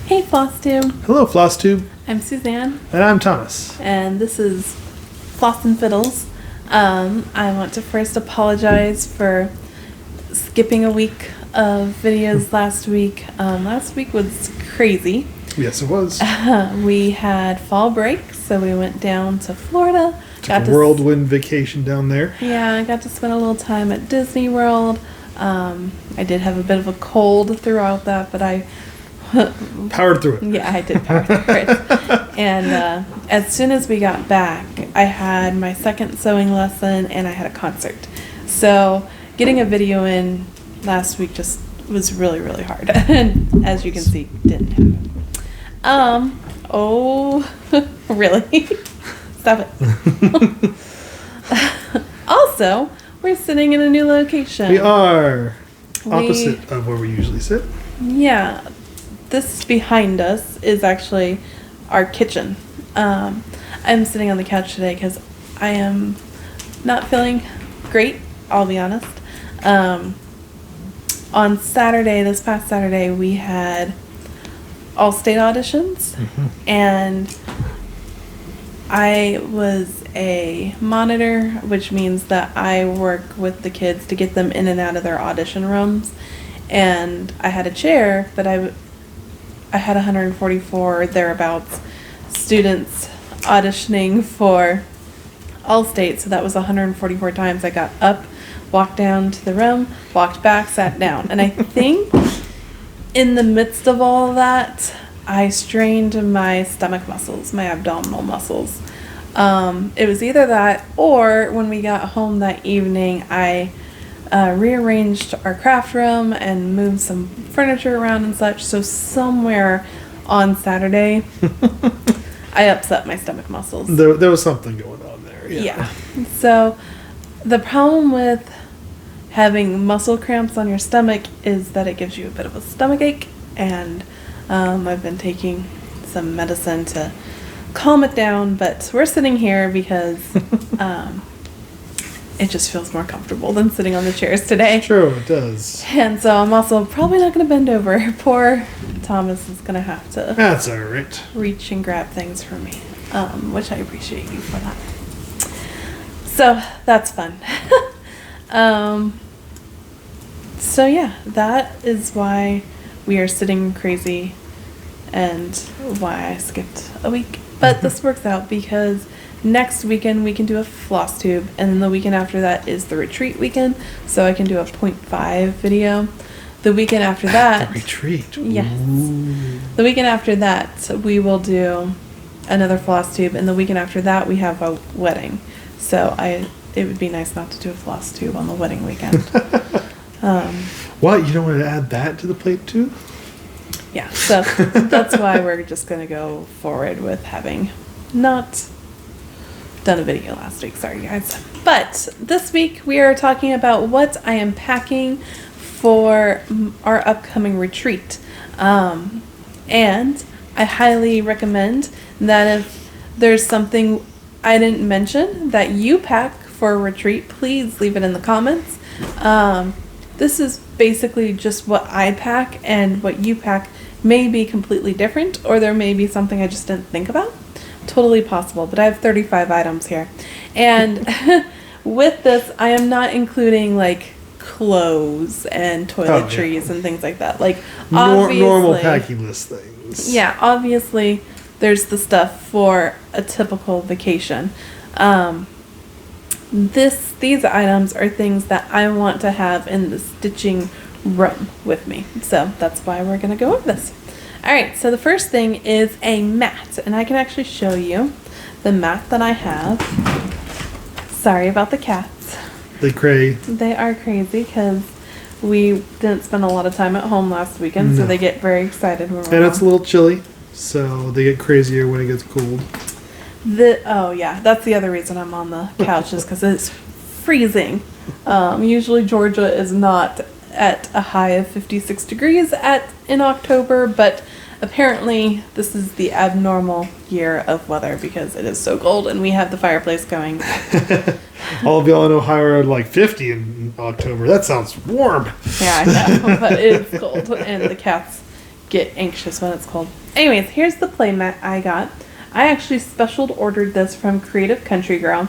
Hey FlossTube. Hello, FlossTube. I'm Suzanne. And I'm Thomas. And this is Floss and Fiddles. I want to first apologize for skipping a week of videos last week. Last week was crazy. Yes, it was. We had fall break, so we went down to Florida. Took a whirlwind vacation down there. Yeah, I got to spend a little time at Disney World. I did have a bit of a cold throughout that, but I powered through it. Yeah, I did power through it. And as soon as we got back, I had my second sewing lesson and I had a concert. So getting a video in last week just was really, really hard. And as you can see, didn't happen. Oh, really? Stop it. Also, we're sitting in a new location. We are opposite of where we usually sit. Yeah. This behind us is actually our kitchen. I'm sitting on the couch today because I am not feeling great, I'll be honest. On Saturday, this past Saturday, we had all state auditions, and I was a monitor, which means that I work with the kids to get them in and out of their audition rooms. And I had a chair, but I had 144 thereabouts students auditioning for All-State, so that was 144 times I got up, walked down to the room, walked back, sat down. And I think in the midst of all of that, I strained my stomach muscles, my abdominal muscles. It was either that, or when we got home that evening, I rearranged our craft room and moved some furniture around and such. So somewhere on Saturday, I upset my stomach muscles. There was something going on there. Yeah. So the problem with having muscle cramps on your stomach is that it gives you a bit of a stomach ache. And I've been taking some medicine to calm it down. But we're sitting here because it just feels more comfortable than sitting on the chairs today. True, it does. And so I'm also probably not going to bend over. Poor Thomas is going to have to That's all right. reach and grab things for me, which I appreciate you for that. So that's fun. So yeah, that is why we are sitting crazy and why I skipped a week. But this works out because next weekend we can do a floss tube, and then the weekend after that is the retreat weekend, so I can do a 0.5 video. The weekend after that, the retreat. Yes. Ooh. The weekend after that we will do another floss tube, and the weekend after that we have a wedding. So it would be nice not to do a floss tube on the wedding weekend. What, you don't want to add that to the plate too? Yeah, so that's why we're just going to go forward with having not done a video last week. Sorry, guys. But this week we are talking about what I am packing for our upcoming retreat. And I highly recommend that if there's something I didn't mention that you pack for a retreat, please leave it in the comments. This is basically just what I pack, and what you pack may be completely different, or there may be something I just didn't think about. Totally possible, but I have 35 items here. And with this, I am not including like clothes and toiletries and things like that. Like normal packing list things. Yeah, obviously there's the stuff for a typical vacation. These items are things that I want to have in the stitching room with me. So that's why we're going to go over this. Alright, so the first thing is a mat. And I can actually show you the mat that I have. Sorry about the cats. They are crazy because we didn't spend a lot of time at home last weekend. So they get very excited when we're And it's a little chilly, so they get crazier when it gets cold. Oh yeah, that's the other reason I'm on the couch is because it's freezing. Usually Georgia is not at a high of 56 degrees in October, but apparently this is the abnormal year of weather because it is so cold and we have the fireplace going. All of y'all in Ohio are like 50 in October. That sounds warm. Yeah, I know, but it is cold and the cats get anxious when it's cold. Anyways, here's the play mat I got. I actually special ordered this from Creative Country Girl.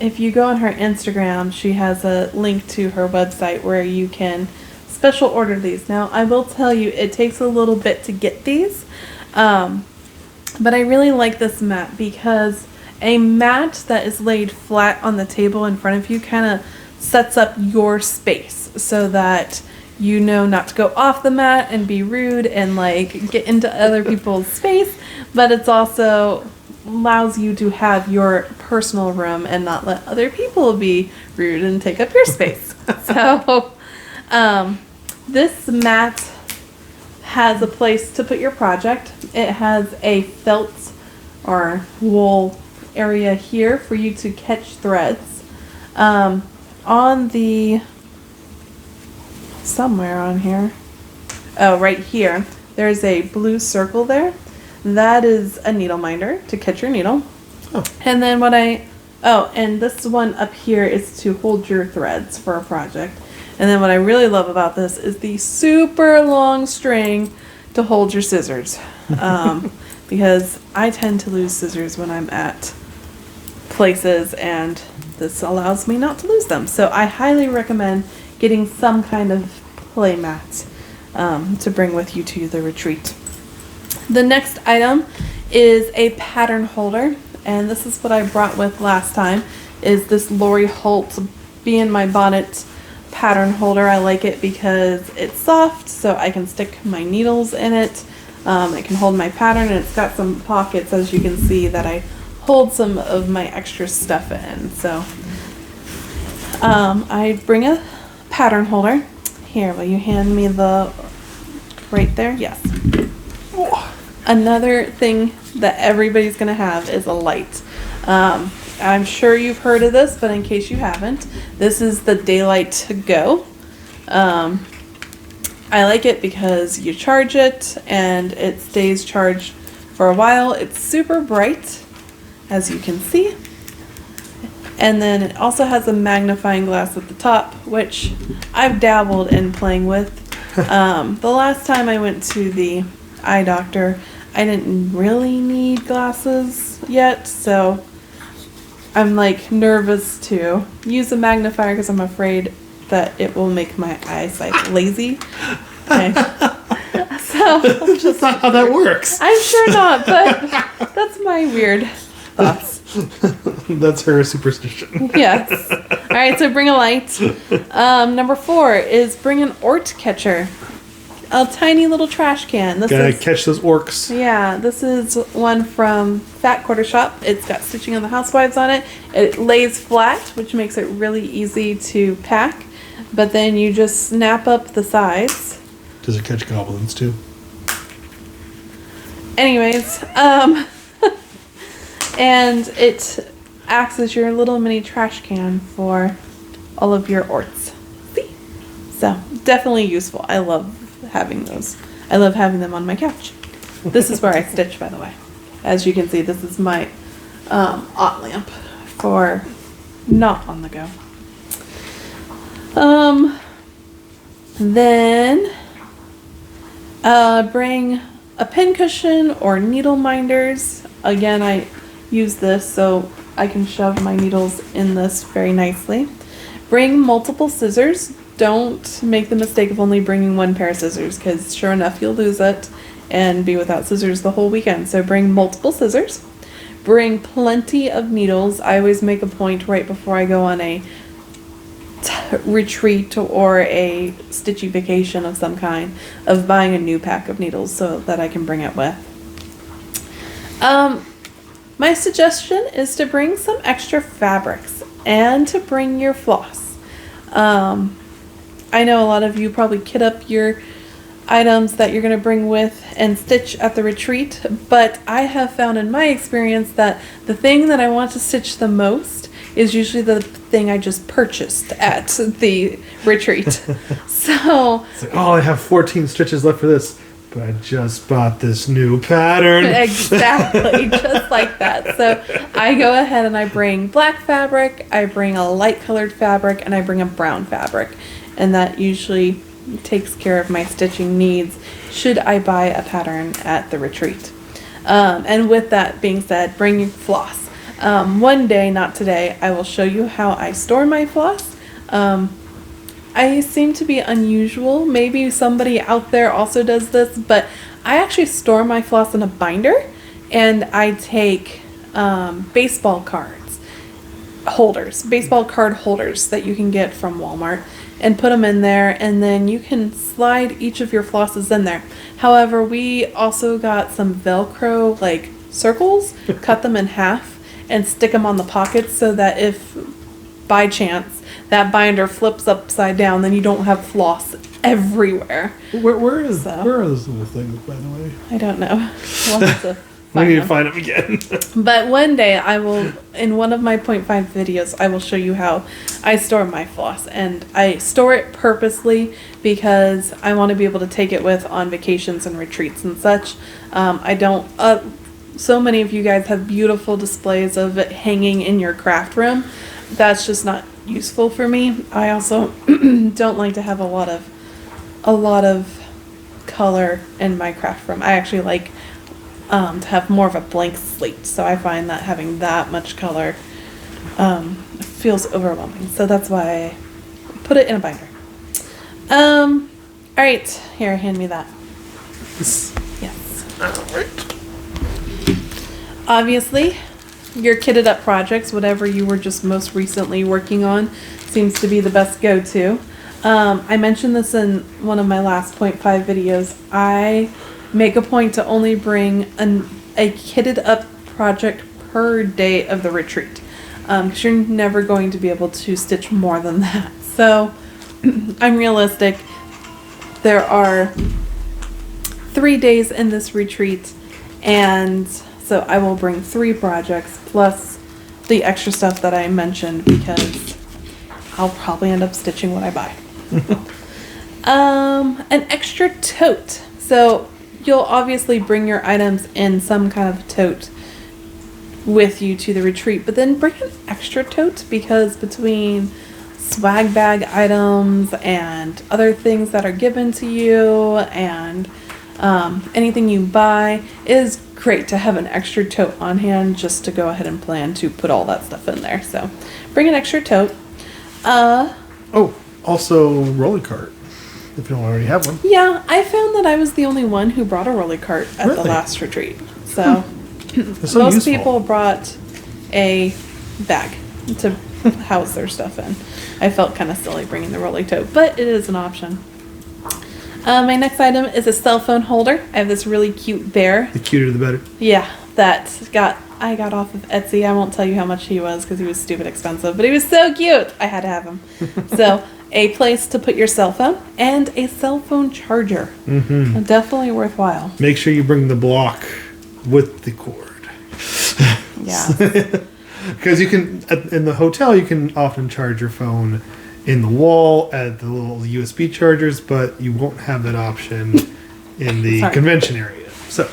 If you go on her Instagram, she has a link to her website where you can special order these. Now, I will tell you, it takes a little bit to get these, but I really like this mat because a mat that is laid flat on the table in front of you kind of sets up your space so that you know not to go off the mat and be rude and like get into other people's space, but it's also allows you to have your personal room and not let other people be rude and take up your space. So this mat has a place to put your project. It has a felt or wool area here for you to catch threads. On the somewhere on here, oh, right here, there's a blue circle there. That is a needle minder to catch your needle. Oh. And then and this one up here is to hold your threads for a project. And then what I really love about this is the super long string to hold your scissors. Because I tend to lose scissors when I'm at places, and this allows me not to lose them. So I highly recommend getting some kind of play mat to bring with you to the retreat. The next item is a pattern holder, and this is what I brought with last time, is this Lori Holt Be In My Bonnet pattern holder. I like it because it's soft, so I can stick my needles in it. It can hold my pattern, and it's got some pockets, as you can see, that I hold some of my extra stuff in. So I bring a pattern holder. Here, will you hand me the, right there? Yes. Another thing that everybody's going to have is a light. I'm sure you've heard of this, but in case you haven't, this is the Daylight to Go. I like it because you charge it and it stays charged for a while. It's super bright, as you can see. And then it also has a magnifying glass at the top, which I've dabbled in playing with. The last time I went to the eye doctor, I didn't really need glasses yet, so I'm like nervous to use a magnifier because I'm afraid that it will make my eyesight lazy. Okay. So That's not how that works. I'm sure not, but that's my weird thoughts. That's her superstition. Yes. All right, so bring a light. Number 4 is bring an ort catcher. A tiny little trash can. Gotta catch those orcs. Yeah, this is one from Fat Quarter Shop. It's got stitching on the housewives on it. It lays flat, which makes it really easy to pack. But then you just snap up the sides. Does it catch goblins too? Anyways, and it acts as your little mini trash can for all of your orts. See? So, definitely useful. I love having those. I love having them on my couch. This is where I stitch, by the way. As you can see, this is my ot lamp for not on the go. Then bring a pin cushion or needle minders. Again, I use this so I can shove my needles in this very nicely. Bring multiple scissors. Don't make the mistake of only bringing one pair of scissors, because sure enough you'll lose it and be without scissors the whole weekend. So bring multiple scissors. Bring plenty of needles. I always make a point right before I go on a retreat or a stitchy vacation of some kind of buying a new pack of needles so that I can bring it with. My suggestion is to bring some extra fabrics and to bring your floss. I know a lot of you probably kit up your items that you're going to bring with and stitch at the retreat, but I have found in my experience that the thing that I want to stitch the most is usually the thing I just purchased at the retreat. So it's like, oh, I have 14 stitches left for this, but I just bought this new pattern. Exactly, just like that. So I go ahead and I bring black fabric, I bring a light colored fabric, and I bring a brown fabric. And that usually takes care of my stitching needs should I buy a pattern at the retreat. And with that being said, bring your floss. One day, not today, I will show you how I store my floss. I seem to be unusual. Maybe somebody out there also does this, but I actually store my floss in a binder, and I take baseball cards holders, baseball card holders that you can get from Walmart, and put them in there, and then you can slide each of your flosses in there. However, we also got some Velcro like circles, cut them in half, and stick them on the pockets so that if by chance that binder flips upside down, then you don't have floss everywhere. Where are those little things, by the way? I don't know. We'll have to we need to find them again. But one day I will, in one of my 0.5 videos, I will show you how I store my floss. And I store it purposely because I want to be able to take it with on vacations and retreats and such. I don't... so many of you guys have beautiful displays of it hanging in your craft room. That's just not useful for me. I also don't like to have a lot of color in my craft room. I actually like to have more of a blank slate, so I find that having that much color feels overwhelming. So that's why I put it in a binder. All right, here, hand me that. Yes. All right. Obviously, your kitted up projects, whatever you were just most recently working on, seems to be the best go-to. I mentioned this in one of my last 0.5 videos. I make a point to only bring a kitted up project per day of the retreat, because you're never going to be able to stitch more than that. So I'm realistic. There are 3 days in this retreat, and so I will bring 3 projects plus the extra stuff that I mentioned, because I'll probably end up stitching what I buy. An extra tote. So you'll obviously bring your items in some kind of tote with you to the retreat, but then bring an extra tote, because between swag bag items and other things that are given to you and anything you buy, it is great to have an extra tote on hand just to go ahead and plan to put all that stuff in there. So bring an extra tote. Also rolly cart, if you don't already have one. Yeah, I found that I was the only one who brought a rolly cart at the last retreat. So most people brought a bag to house their stuff in. I felt kind of silly bringing the rolly tote, but it is an option. My next item is a cell phone holder. I have this really cute bear. The cuter the better. Yeah, I got off of Etsy. I won't tell you how much he was because he was stupid expensive, but he was so cute. I had to have him. So a place to put your cell phone and a cell phone charger. Mm-hmm. Definitely worthwhile. Make sure you bring the block with the cord. Yeah. Because you can, in the hotel, you can often charge your phone in the wall at the little USB chargers, but you won't have that option in the convention area. So,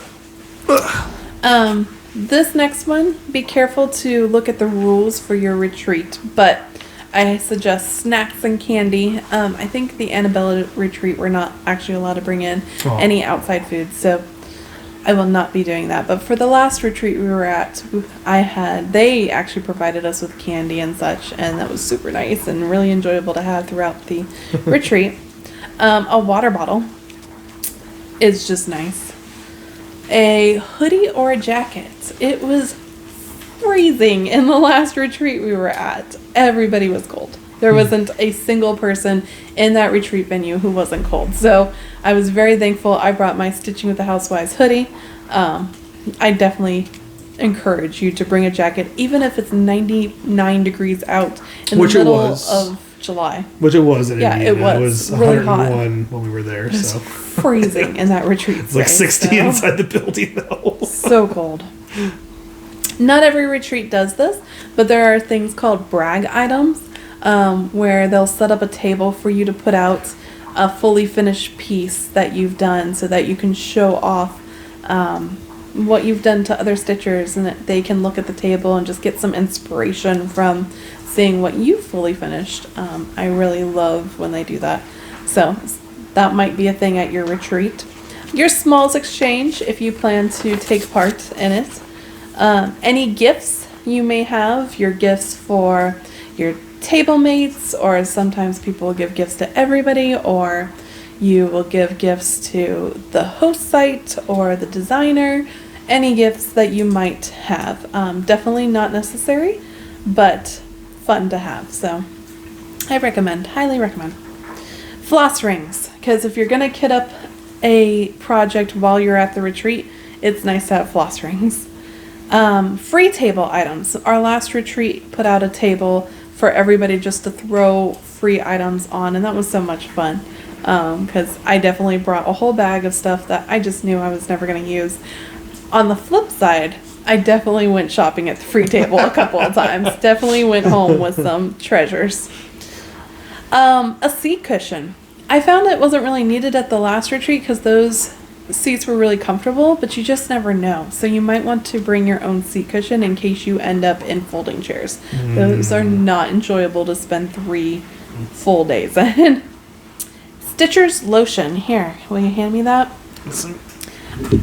this next one, be careful to look at the rules for your retreat, but I suggest snacks and candy. I think the Annabella retreat, we're not actually allowed to bring in any outside food, so I will not be doing that. But for the last retreat we were at, they actually provided us with candy and such, and that was super nice and really enjoyable to have throughout the retreat. A water bottle is just nice. A hoodie or a jacket. It was freezing in the last retreat we were at. Everybody was cold. There wasn't a single person in that retreat venue who wasn't cold. So I was very thankful I brought my Stitching with the Housewives hoodie. I definitely encourage you to bring a jacket, even if it's 99 degrees out in the middle of July. Which it was in Indiana. It was really 101 hot when we were there. It was freezing in that retreat. It's like 60 inside the building though. So cold. Not every retreat does this, but there are things called brag items, where they'll set up a table for you to put out a fully finished piece that you've done so that you can show off what you've done to other stitchers, and that they can look at the table and just get some inspiration from seeing what you fully finished. I really love when they do that. So that might be a thing at your retreat. Your smalls exchange, if you plan to take part in it. Any gifts you may have, your gifts for your table mates, or sometimes people will give gifts to everybody, or you will give gifts to the host site or the designer. Any gifts that you might have. Definitely not necessary, but fun to have. So I recommend, highly recommend. Floss rings, because if you're going to kit up a project while you're at the retreat, it's nice to have floss rings. Free table items. Our last retreat put out a table for everybody just to throw free items on, and that was so much fun. Because I definitely brought a whole bag of stuff that I just knew I was never going to use. On the flip side, I definitely went shopping at the free table a couple of times. Definitely went home with some treasures. A seat cushion. I found it wasn't really needed at the last retreat because those seats were really comfortable, but you just never know. So you might want to bring your own seat cushion in case you end up in folding chairs. Those are not enjoyable to spend 3 full days in. Stitcher's lotion. Here, will you hand me that?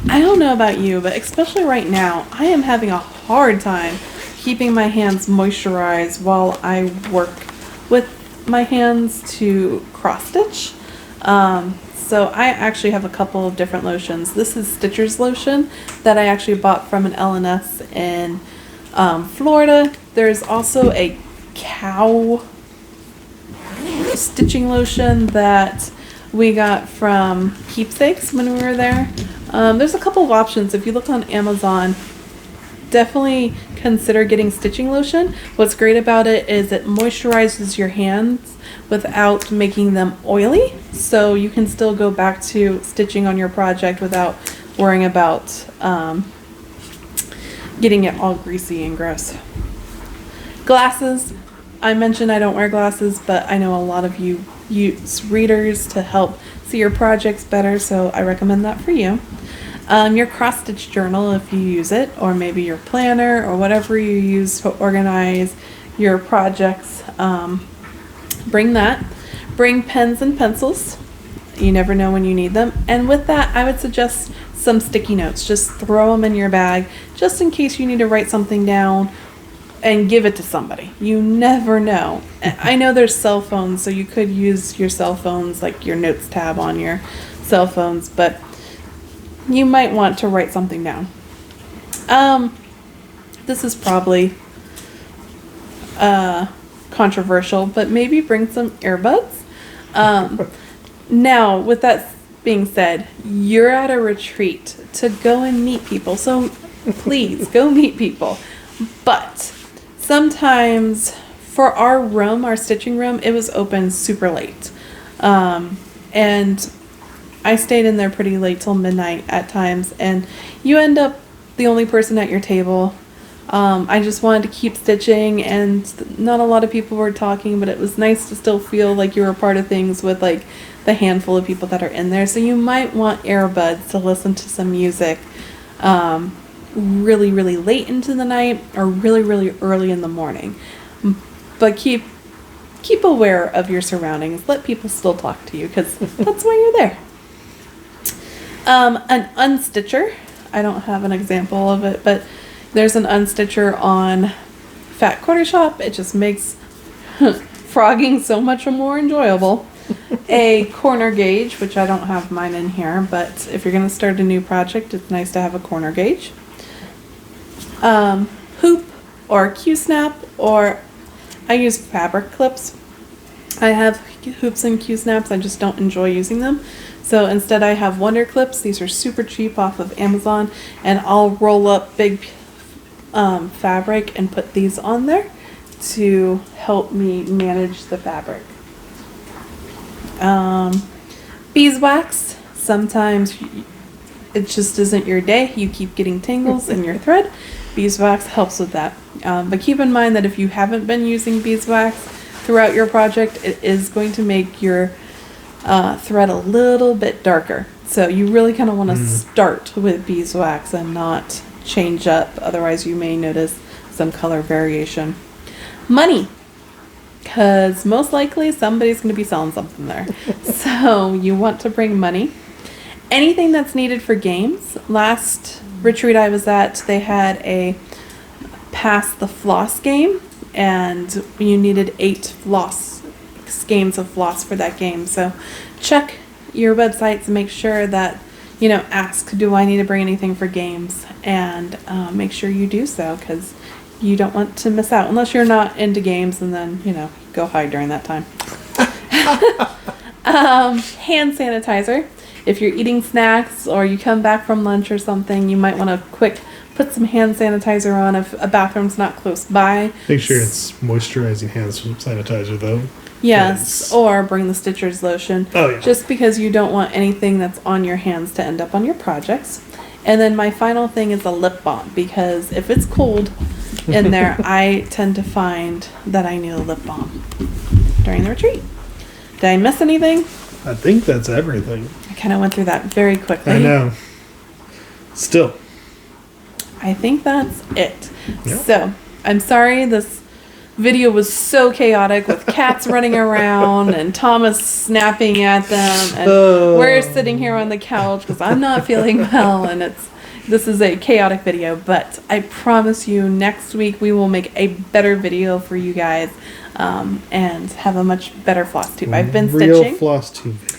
I don't know about you, but especially right now, I am having a hard time keeping my hands moisturized while I work with my hands to cross stitch. So I actually have a couple of different lotions. This is Stitcher's lotion that I actually bought from an L&S in Florida. There's also a cow stitching lotion that we got from Keepsakes when we were there. There's a couple of options. If you look on Amazon, definitely consider getting stitching lotion. What's great about it is it moisturizes your hands without making them oily, so you can still go back to stitching on your project without worrying about getting it all greasy and gross. Glasses. I mentioned I don't wear glasses, but I know a lot of you use readers to help see your projects better, so I recommend that for you. Your cross-stitch journal, if you use it, or maybe your planner, or whatever you use to organize your projects, bring that. Bring pens and pencils. You never know when you need them. And with that, I would suggest some sticky notes. Just throw them in your bag, just in case you need to write something down and give it to somebody. You never know. I know there's cell phones, so you could use your cell phones, like your notes tab on your cell phones, but you might want to write something down. This is probably controversial, but maybe bring some earbuds. Now, with that being said, you're at a retreat to go and meet people, so please go meet people. But sometimes for our room, our stitching room, it was open super late. And I stayed in there pretty late till midnight at times, and you end up the only person at your table. I just wanted to keep stitching, and not a lot of people were talking, but it was nice to still feel like you were a part of things with like the handful of people that are in there. So you might want earbuds to listen to some music really, really late into the night or really, really early in the morning. But keep aware of your surroundings. Let people still talk to you, because that's why you're there. An unstitcher. I don't have an example of it, but there's an unstitcher on Fat Quarter Shop. It just makes frogging so much more enjoyable. A corner gauge, which I don't have mine in here, but if you're going to start a new project, it's nice to have a corner gauge. Hoop or Q-snap, or I use fabric clips. I have hoops and Q-snaps. I just don't enjoy using them. So instead I have Wonder Clips. These are super cheap off of Amazon, and I'll roll up big fabric and put these on there to help me manage the fabric. Beeswax. Sometimes it just isn't your day. You keep getting tangles in your thread. Beeswax helps with that. But keep in mind that if you haven't been using beeswax throughout your project, it is going to make your thread a little bit darker. So you really kind of want to start with beeswax and not change up. Otherwise you may notice some color variation. Money. because most likely somebody's going to be selling something there. So you want to bring money. Anything that's needed for games. Last retreat I was at, they had a pass the floss game, and you needed 8 games of floss for that game. So check your websites and make sure that, ask, do I need to bring anything for games? And make sure you do so, because you don't want to miss out, unless you're not into games, and then, go hide during that time. Hand sanitizer. If you're eating snacks or you come back from lunch or something, you might want to put some hand sanitizer on if a bathroom's not close by. Make sure it's moisturizing hand sanitizer, though. Yes, or bring the Stitchers lotion. Oh, yeah. Just because you don't want anything that's on your hands to end up on your projects. And then my final thing is a lip balm, because if it's cold in there, I tend to find that I need a lip balm during the retreat. Did I miss anything? I think that's everything. I kind of went through that very quickly. I know. Still. I think that's it. Yep. So, I'm sorry this video was so chaotic with cats running around and Thomas snapping at them, and we're sitting here on the couch because I'm not feeling well, and this is a chaotic video, but I promise you next week we will make a better video for you guys, and have a much better floss tube. I've been Real stitching. floss tube video.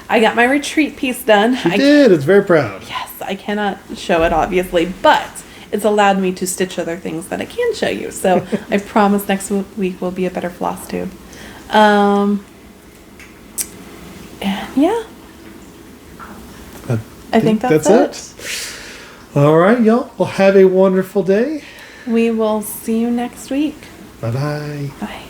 I got my retreat piece done. You did. It's very proud. Yes, I cannot show it obviously, but it's allowed me to stitch other things that I can show you. So I promise next week will be a better floss tube. And yeah, I think that's it. All right, y'all. Well, have a wonderful day. We will see you next week. Bye-bye. Bye.